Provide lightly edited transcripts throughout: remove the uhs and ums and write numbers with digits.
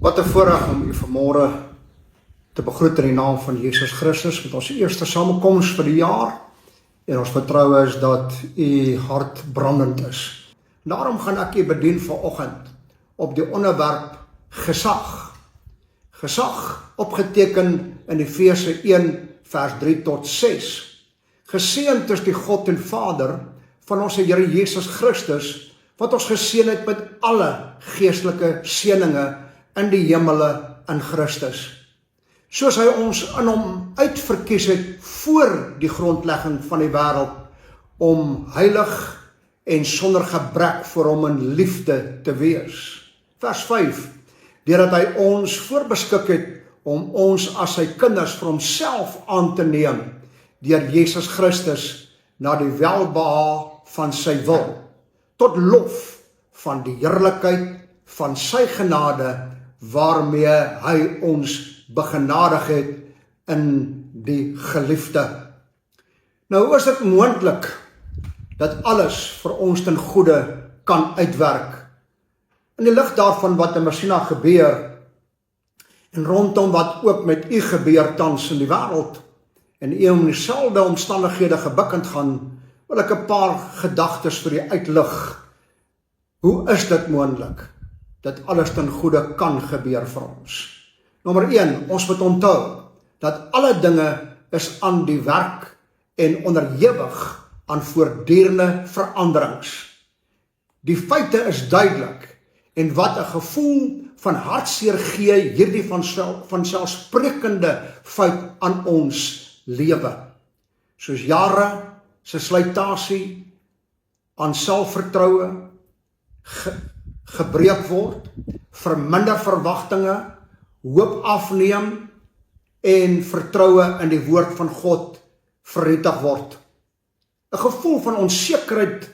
Wat 'n voorreg om u vanmôre te begroet in die naam van Jesus Christus met ons eerste samekoms vir die jaar. En ons vertroue is dat u hart brandend is. Daarom gaan ek u bedien vanoggend op die onderwerp gesag. Gesag opgeteken in Efese 1 vers 3 tot 6. Geseënd is die God en Vader van ons Here Jesus Christus, wat ons geseën het met alle geestelike seëninge in die hemele in Christus. Soos hy ons in hom uitverkies het voor die grondlegging van die wêreld, om heilig en sonder gebrek voor hom in liefde te wees. Vers 5, deurdat hy ons voorbeskik het om ons as sy kinders vir homself aan te neem, deur Jesus Christus na die welbehae van sy wil, tot lof van die heerlikheid van sy genade, waarmee hy ons begenadig het in die geliefde. Nou is dit moontlik dat alles vir ons ten goeie kan uitwerk. In die lig daarvan wat in Messina gebeur, en rondom wat ook met u gebeur tans in die wêreld, en u om dieselfde omstandighede gebukkend gaan, wil ek 'n paar gedagtes vir u uitlig. Hoe is dit moontlik dat alles ten goeie kan gebeur vir ons? Nommer 1, ons moet onthou dat alle dinge is aan die werk en onderhewig aan voortdurende veranderings. Die feite is duidelik, en wat 'n gevoel van hartseer gee hierdie vanselfsprekende feit aan ons lewe. Soos jare se slytasie aan selfvertroue gebreek word, verminder verwagtinge, hoop afneem en vertroue in die woord van God vernietig word. 'n Gevoel van onsekerheid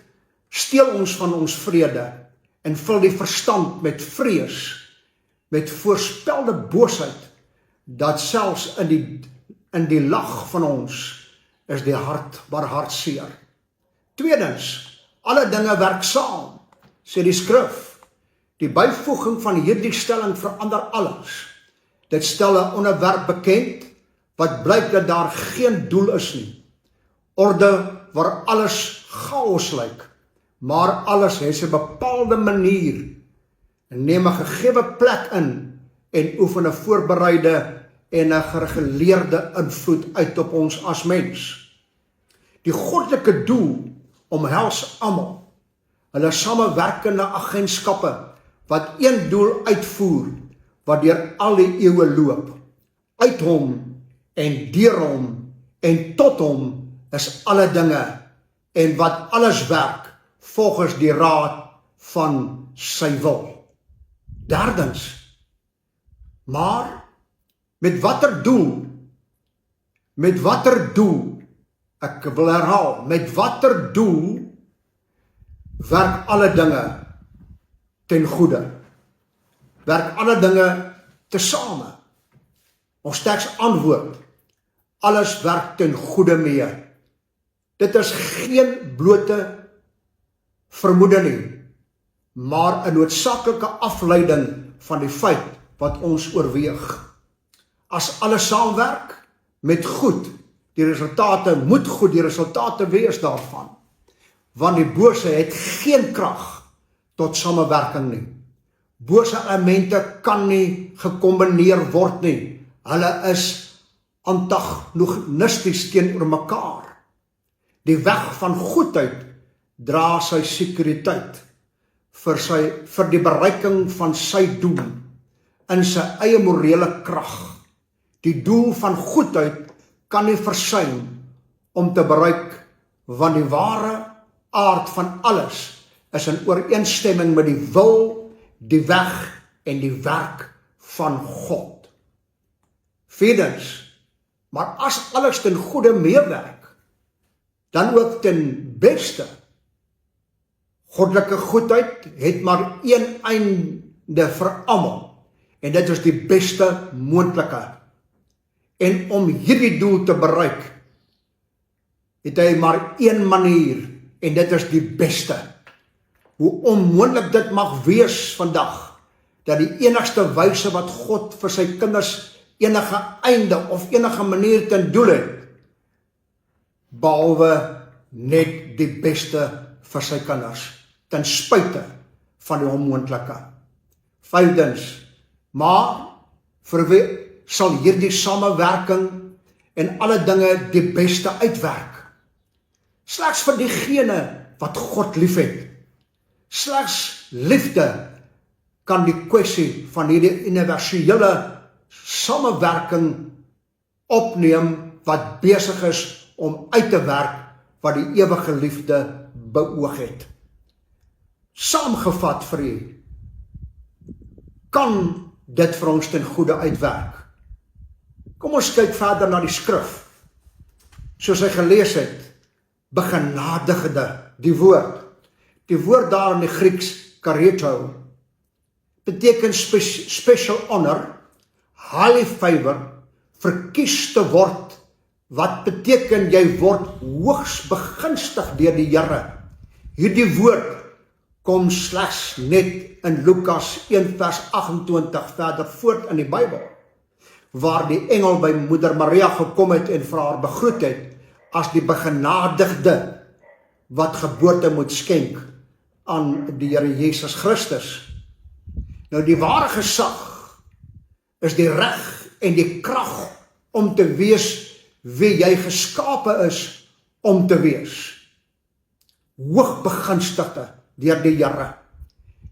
steel ons van ons vrede en vul die verstand met vrees, met voorspelde boosheid, dat selfs in die lag van ons is die hart maar hartseer. Tweedens, alle dinge werk saam, sê die skrif. Die byvoeging van hierdie stelling verander alles. Dit stel 'n onderwerp bekend, wat blyk dat daar geen doel is nie. Orde waar alles chaos lyk, maar alles het 'n bepaalde manier, en neem 'n gegewe plek in, en oefen 'n voorbereide en 'n gereguleerde invloed uit op ons as mens. Die goddelike doel omhels almal, hulle samewerkende agentskappe, wat een doel uitvoer, wat deur al die eeue loop. Uit hom en deur hom en tot hom is alle dinge, en wat alles werk volgens die raad van sy wil. Derdens, maar met watter doel? Met watter doel? Ek wil herhaal, met watter doel werk alle dinge ten goeie? Werk alle dinge tesame? Ons teks antwoord, alles werk ten goeie mee. Dit is geen blote vermoede nie, maar 'n noodsaaklike afleiding van die feit wat ons oorweeg. As alles saamwerk met goed, die resultate moet goed die resultate wees daarvan, want die bose het geen krag tot samewerking nie. Bose elemente kan nie gekombineer word nie. Hulle is antagonisties teenoor mekaar. Die weg van goedheid dra sy sekuriteit vir die bereiking van sy doel in sy eie morele krag. Die doel van goedheid kan nie versuim om te bereik, want die ware aard van alles is in ooreenstemming met die wil, die weg en die werk van God. Vierdens, maar as alles ten goeie meewerk, dan ook ten beste. Goddelike goedheid het maar een einde vir almal, en dit is die beste moontlike. En om hierdie doel te bereik, het hy maar een manier, en dit is die beste. Hoe onmoontlik dit mag wees vandag, dat die enigste wyse wat God vir sy kinders enige einde of enige manier ten doel het, behalwe net die beste vir sy kinders, ten spyte van die onmoontlike. Vyfdens, maar vir wie sal hierdie samewerking en alle dinge die beste uitwerk? Slegs vir diegene wat God liefhet. Slegs liefde kan die kwessie van hierdie universele samewerking opneem wat besig is om uit te werk wat die ewige liefde beoog het. Saamgevat vir u, kan dit vir ons ten goeie uitwerk? Kom ons kyk verder na die skrif. Soos hy gelees het, begenadigde, die woord. Die woord daar in die Grieks, kareto, beteken special honor, highly favor, verkies te word, wat beteken jy word hoogs begunstig deur die Here. Hierdie woord kom slegs net in Lukas 1 vers 28 verder voort in die Bybel, waar die engel by moeder Maria gekom het en vir haar begroet het, as die begenadigde, wat geboorte moet skenk aan die Here Jesus Christus. Nou die ware gesag is die reg en die krag om te wees wie jy geskape is om te wees. Hoogbegunstigde deur die Here.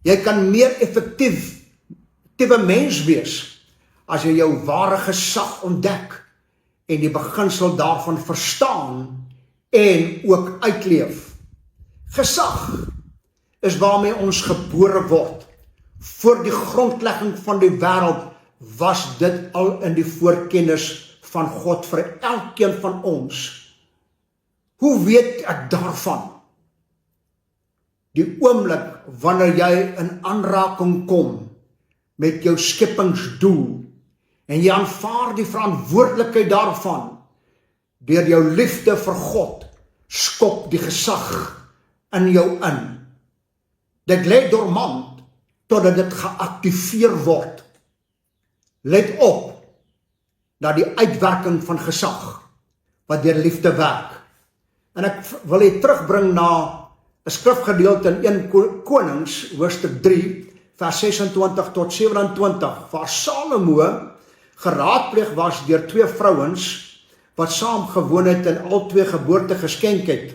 Jy kan meer effektiewe mens wees as jy jou ware gesag ontdek en die beginsel daarvan verstaan en ook uitleef. Gesag is waarmee ons gebore word. Voor die grondlegging van die wêreld was dit al in die voorkennis van God vir elkeen van ons. Hoe weet ek daarvan? Die oomblik wanneer jy in aanraking kom met jou skepingsdoel en jy aanvaar die verantwoordelikheid daarvan, deur jou liefde vir God, skop die gesag in jou in. Dit lê dormant totdat dit geactiveer word. Let op na die uitwerking van gesag wat deur liefde werk. En ek wil jy terugbring na 'n skrifgedeelte in 1 Konings hoofstuk 3 vers 26 tot 27 waar Salomo geraadpleeg was deur 2 vrouens wat saam gewoon het en al 2 geboorte geskenk het.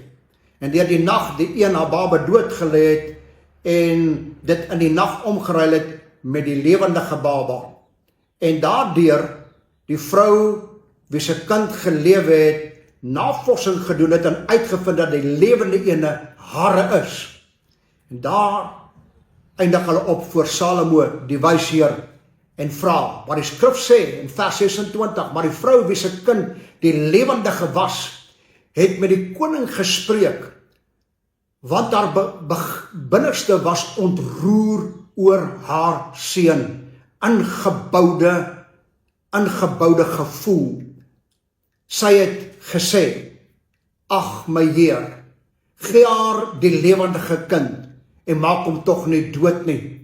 En deur die nag die een haar baba dood gelê het en dit in die nag omgeruil het met die lewendige baba. En daardeur die vrou wie se kind gelewe het, navorsing gedoen het en uitgevind dat die lewende ene hare is. En daar eindig hulle op voor Salomo, die wysheer, en vra, wat die skrif sê in vers 26, maar die vrou wie se kind die lewendige was, het met die koning gespreek, want haar binneste was ontroer oor haar seun, ingeboude gevoel. Sy het gesê, ag my Heer, gee haar die lewendige kind en maak hom tog nie dood nie.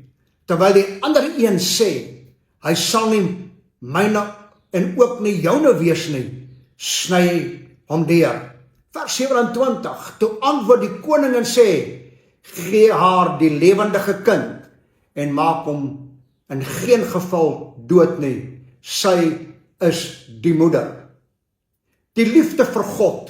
Terwyl die ander een sê, hy sal nie myne en ook nie joune wees nie, sny hom deur. Vers 27, toe antwoord die koning en sê, gee haar die lewendige kind en maak hom in geen geval dood nie, sy is die moeder. Die liefde vir God,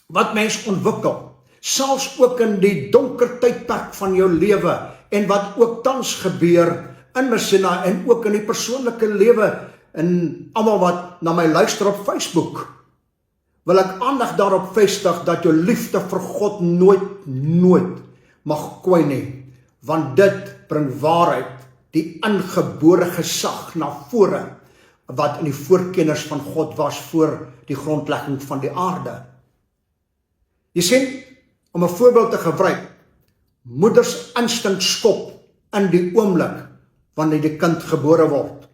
wat mens ontwikkel, selfs ook in die donker tydperk van jou lewe, en wat ook tans gebeur in Messina, en ook in die persoonlike lewe, en almal wat na my luister op Facebook, wil ek aandag daarop vestig, dat jou liefde vir God nooit mag kwyn nie, want dit bring waarheid, die ingebore gesag na vore, wat in die voorkennis van God was voor die grondlegging van die aarde. Jy sien, om 'n voorbeeld te gebruik, moeders instink skop in die oomblik wanneer die kind gebore word.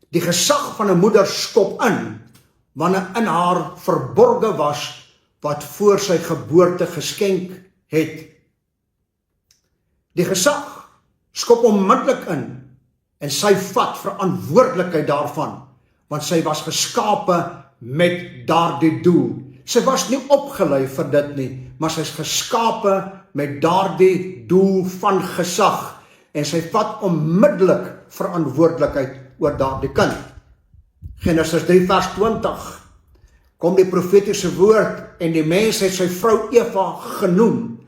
Die gesag van 'n moeder skop in wanneer in haar verborge was wat voor sy geboorte geskenk het. Die gesag skop onmiddellik in En sy vat verantwoordelikheid daarvan, want sy was geskape met daardie doel. Sy was nie opgelei vir dit nie, maar sy is geskape met daardie doel van gesag, en sy vat onmiddellik verantwoordelikheid oor daardie kind. Genesis 3 vers 20, kom die profetiese woord, en die mens het sy vrou Eva genoem,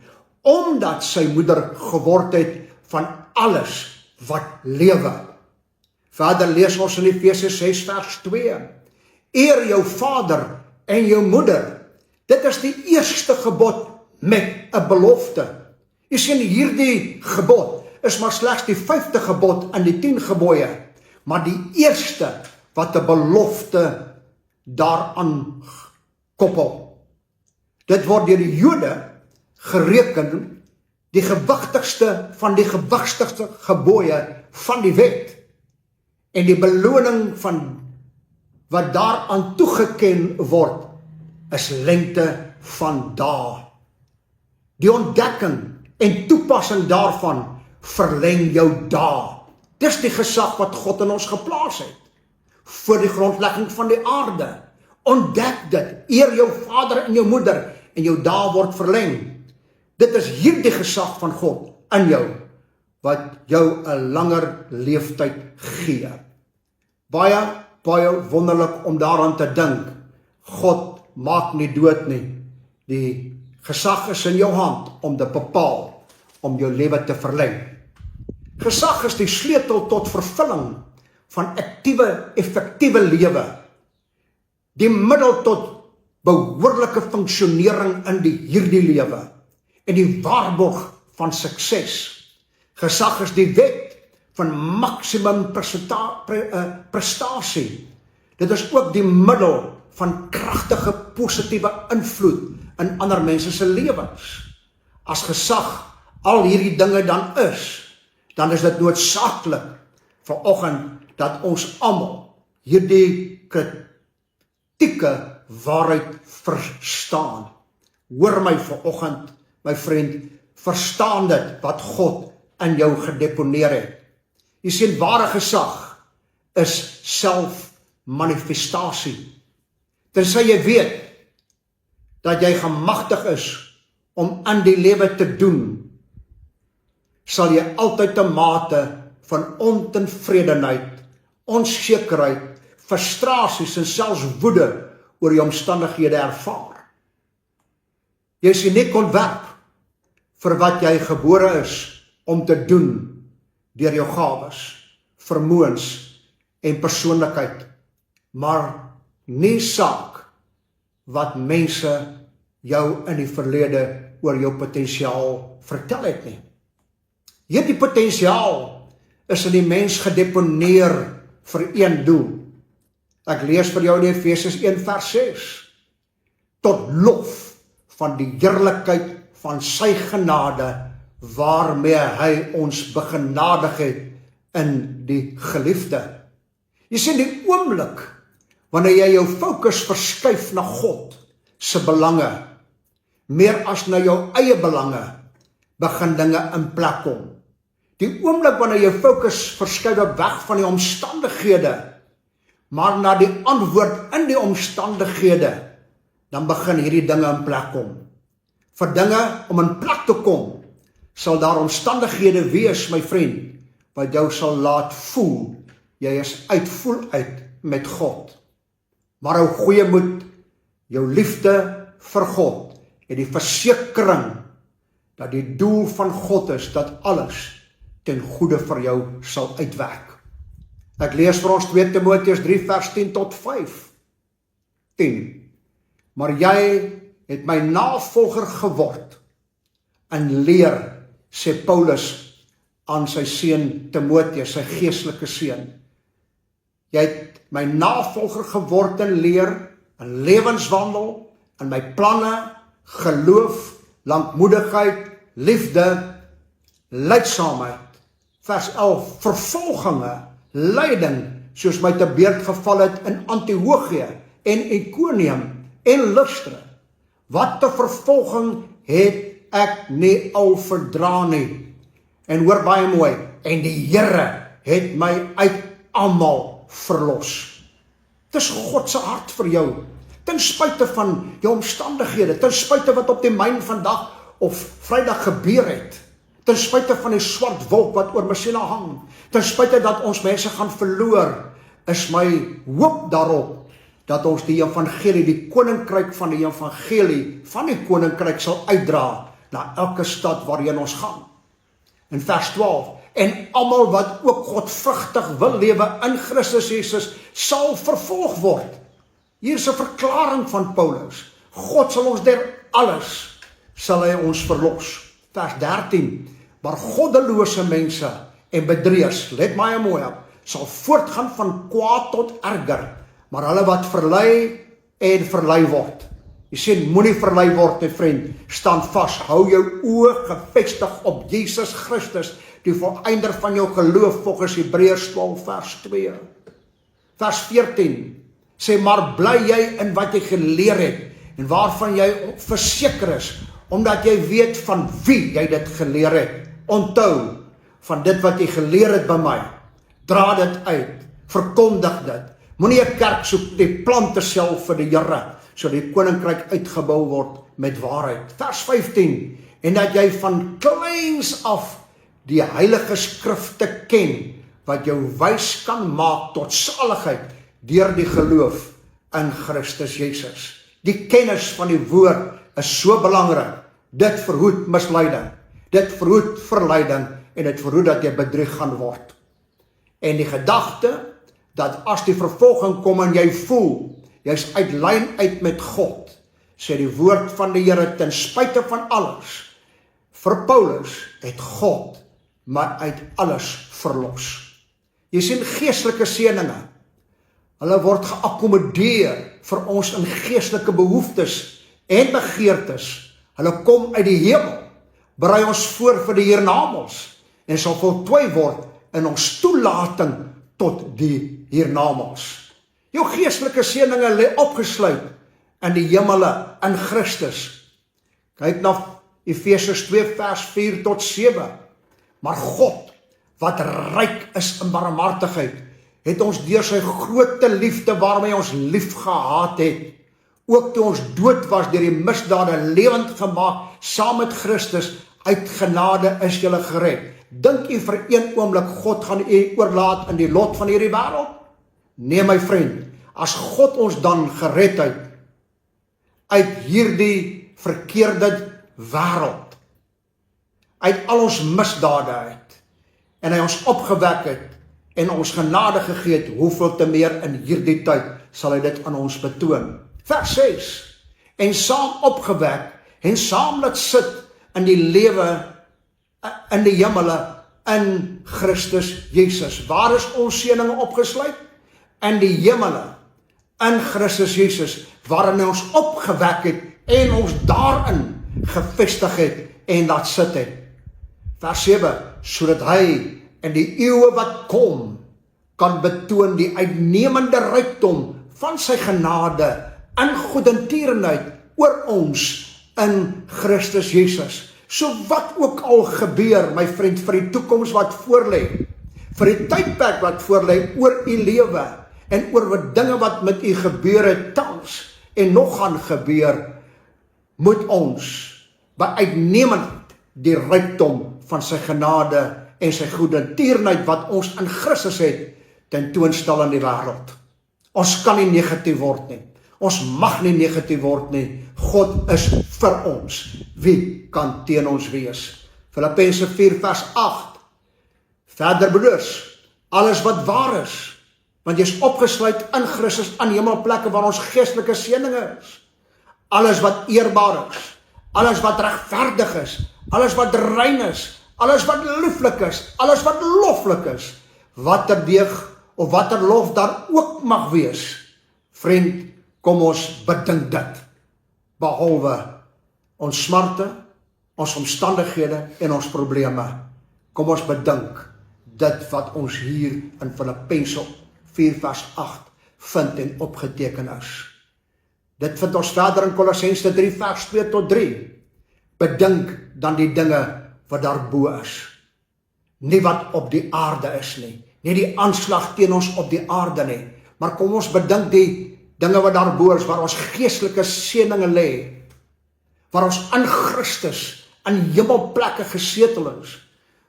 omdat sy moeder geword het van alles wat lewe. Verder lees ons in Efesië 6 vers 2, eer jou vader en jou moeder. Dit is die eerste gebod met 'n belofte. Jy sien, hierdie gebod is maar slegs die 5de gebod in die 10 gebooie, maar die eerste wat 'n belofte daaraan koppel. Dit word deur die Jode gereken die gewigtigste van die gewigtigste gebooie van die wet, en die beloning van wat daaraan toegeken word, is lengte van dae. Die ontdekking en toepassing daarvan verleng jou dae. Dis die gesag wat God in ons geplaas het, voor die grondlegging van die aarde. Ontdek dit, eer jou vader en jou moeder, en jou dae word verleng. Dit is hierdie gesag van God in jou, wat jou 'n langer leeftyd gee. Baie wonderlik om daaraan te dink. God maak nie dood nie. Die gesag is in jou hand om dit bepaal, om jou lewe te verleng. Gesag is die sleutel tot vervulling van effektiewe lewe. Die middel tot behoorlike funksionering in hierdie lewe, en die waarborg van sukses. Gesag is die wet van maksimum prestasie. Dit is ook die middel van kragtige positiewe invloed in ander mense se lewens. As gesag al hierdie dinge dan is dit noodsaaklik vanoggend dat ons almal hierdie kritieke waarheid verstaan. Hoor my vanoggend, my vriend, verstaan dit wat God in jou gedeponeer het. Jy sien, ware gesag is selfmanifestasie. Tensy jy weet dat jy gemagtig is om in die lewe te doen, sal jy altyd 'n mate van ontevredenheid, onsekerheid, frustrasies en selfs woede oor die omstandighede ervaar. Jy is uniek ontwerp vir wat jy gebore is om te doen deur jou gawes, vermoëns en persoonlikheid, maar nie saak wat mense jou in die verlede oor jou potensiaal vertel het nie. Hierdie potensiaal is in die mens gedeponeer vir een doel. Ek lees vir jou in Efesiërs 1 vers 6. Tot lof van die heerlikheid van sy genade, waarmee hy ons begenadig het in die geliefde. Jy sien, die oomblik wanneer jy jou fokus verskuif na God se belange, meer as na jou eie belange, begin dinge in plek kom. Die oomblik wanneer jou fokus verskuif weg van die omstandighede, maar na die antwoord in die omstandighede, dan begin hierdie dinge in plek kom. Vir dinge om in plek te kom, sal daar omstandighede wees, my vriend, wat jou sal laat voel, jy is uit met God. Maar hou goeie moed, jou liefde vir God, en die versekering, dat die doel van God is, dat alles ten goede vir jou sal uitwerk. Ek lees vir ons 2 Timoteus 3 vers 10 tot 5. Maar jy het my navolger geword in leer, sê Paulus aan sy seun Timoteus, sy geestelike seun. Jy het my navolger geword in leer, in lewenswandel, in my planne, geloof, lankmoedigheid, liefde, lydsaamheid. Vers 11, vervolginge, lyding, soos my te beurt geval het in Antiochië en Iconium en Lystra. Wat 'n vervolging het ek nie al verdra nie. En hoor baie mooi, en die Here het my uit almal verlos. Dis God se hart vir jou, ten spyte van jou omstandighede, ten spyte wat op die myn vandag of Vrydag gebeur het, ten spyte van die swart wolk wat oor Messina hang, ten spyte dat ons mense gaan verloor, is my hoop daarop, dat ons die evangelie, die koninkryk van die evangelie, van die koninkryk sal uitdra, na elke stad waarheen ons gaan. In vers 12, en almal wat ook godvrugtig wil lewe in Christus Jesus, sal vervolg word. Hier is 'n verklaring van Paulus. God sal ons der alles, sal hy ons verlos. Vers 13, maar goddelose mense en bedrieërs, let my mooi op, sal voortgaan van kwaad tot erger, maar hulle wat verlei en verlei word. Jy sê, moenie verlei word, my vriend, staan vas, hou jou oë gefestig op Jesus Christus, die volëinder van jou geloof, volgens Hebreërs 12 vers 2. Vers 14, sê, maar bly jy in wat jy geleer het, en waarvan jy verseker is, omdat jy weet van wie jy dit geleer het. Onthou, van dit wat jy geleer het by my, dra dit uit, verkondig dit, moenie 'n kerk soek, die plante self vir die Here, so die koninkryk uitgebou word met waarheid. Vers 15, en dat jy van kleins af die heilige skrifte ken, wat jou wys kan maak tot saligheid, deur die geloof in Christus Jesus. Die kennis van die woord is so belangrik, dit verhoed misleiding, dit verhoed verleiding, en dit verhoed dat jy bedrieg gaan word. En die gedagte, dat as die vervolging kom en jy voel, jy's uit lyn uit met God, sê die woord van die Here, ten spyte van alles, vir Paulus het God maar uit alles verlos. Jy sien geestelike seëninge, hulle word geakkommodeer vir ons in geestelike behoeftes en begeertes. Hulle kom uit die hemel, berei ons voor vir die hiernamaals, en sal voltooi word in ons toelating tot die hiernamaals. Jou geestelike seëninge lê opgesluit in die hemele in Christus. Kyk na Efesiërs 2 vers 4 tot 7. Maar God, wat ryk is in barmhartigheid, het ons deur sy groote liefde waarmee ons lief gehad het, ook toe ons dood was deur die misdade lewend gemaak, saam met Christus, uit genade is julle gered. Dink u vir een oomblik God gaan u oorlaat in die lot van hierdie wêreld? Nee, my vriend, as God ons dan gered het uit hierdie verkeerde wêreld, uit al ons misdade uit, en hy ons opgewek het en ons genade gegee het, hoeveel te meer in hierdie tyd sal hy dit aan ons betoon. Vers 6, en saam opgewek en saam laat sit in die lewe in die hemele in Christus Jesus. Waar is ons seëninge opgesluit? In die hemele in Christus Jesus, waarin hy ons opgewek het en ons daarin gevestig het en laat sit het. Vers 7, sodat hy in die eeuwe wat kom, kan betoon die uitnemende rykdom van sy genade in goedertierenheid oor ons in Christus Jesus. So wat ook al gebeur, my vriend, vir die toekoms wat voorlê, vir die tydperk wat voorlê oor u lewe, en oor wat dinge wat met u gebeur het tans, en nog gaan gebeur, moet ons by uitnemend die rykdom van sy genade en sy goedertierenheid wat ons in Christus het, tentoonstel in die wêreld. Ons kan nie negatief word nie. Ons mag nie negatief word nie. God is vir ons. Wie kan teen ons wees? Filippense 4 vers 8. Verder broeders, alles wat waar is, want jy is opgesluit in Christus aan hemelplekke waar ons geestelike seëninge is. Alles wat eerbaar is, alles wat regverdig is, alles wat rein is, alles wat lieflik is, alles wat loflik is, watter deeg of watter lof daar ook mag wees. Vriend, kom ons bedink dit, behalwe ons smarte, ons omstandighede en ons probleme. Kom ons bedink dit wat ons hier in Filippense 4 vers 8 vind en opgeteken is. Dit vind ons verder in Kolossense 3 vers 2 tot 3. Bedink dan die dinge wat daarbo is. Nie wat op die aarde is nie, nie die aanslag teen ons op die aarde nie, maar kom ons bedink die dinge wat daarbo is, waar ons geestelike seëninge lê, waar ons in Christus in hemelplekke gesetel is,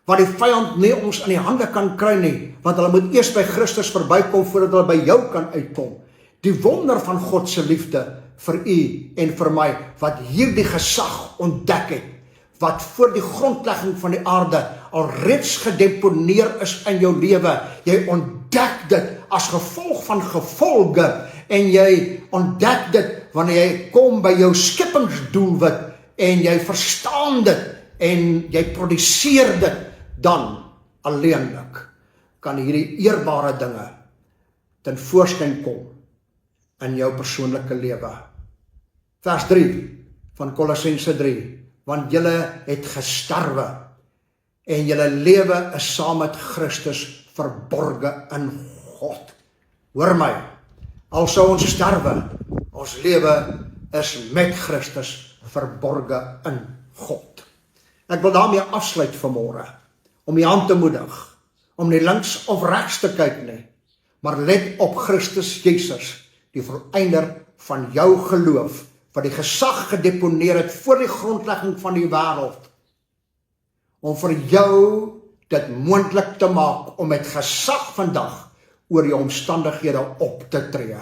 waar die vyand nie ons in die hande kan kry nie, want hulle moet eers by Christus verbykom voordat hulle by jou kan uitkom. Die wonder van God se liefde vir u en vir my, wat hierdie gesag ontdek het, wat voor die grondlegging van die aarde alreeds gedeponeer is in jou lewe. Jy ontdek dit as gevolg van gevolge, en jy ontdek dit wanneer jy kom by jou skeppingsdoelwit, en jy verstaan dit, en jy produseer dit, dan alleenlik kan hierdie eerbare dinge ten voorskyn kom in jou persoonlike lewe. Vers 3 van Kolossense 3, want julle het gesterwe, en julle lewe is saam met Christus verborge in God. Hoor my, al sou ons sterwe, ons lewe is met Christus verborge in God. Ek wil daarmee afsluit vanmôre, om die aan te moedig, om nie links of regs te kyk nie, maar let op Christus Jesus, die volëinder van jou geloof, wat die gesag gedeponeer het voor die grondlegging van die wêreld, om vir jou dit moontlik te maak, om met gesag vandag oor jou omstandighede op te tree.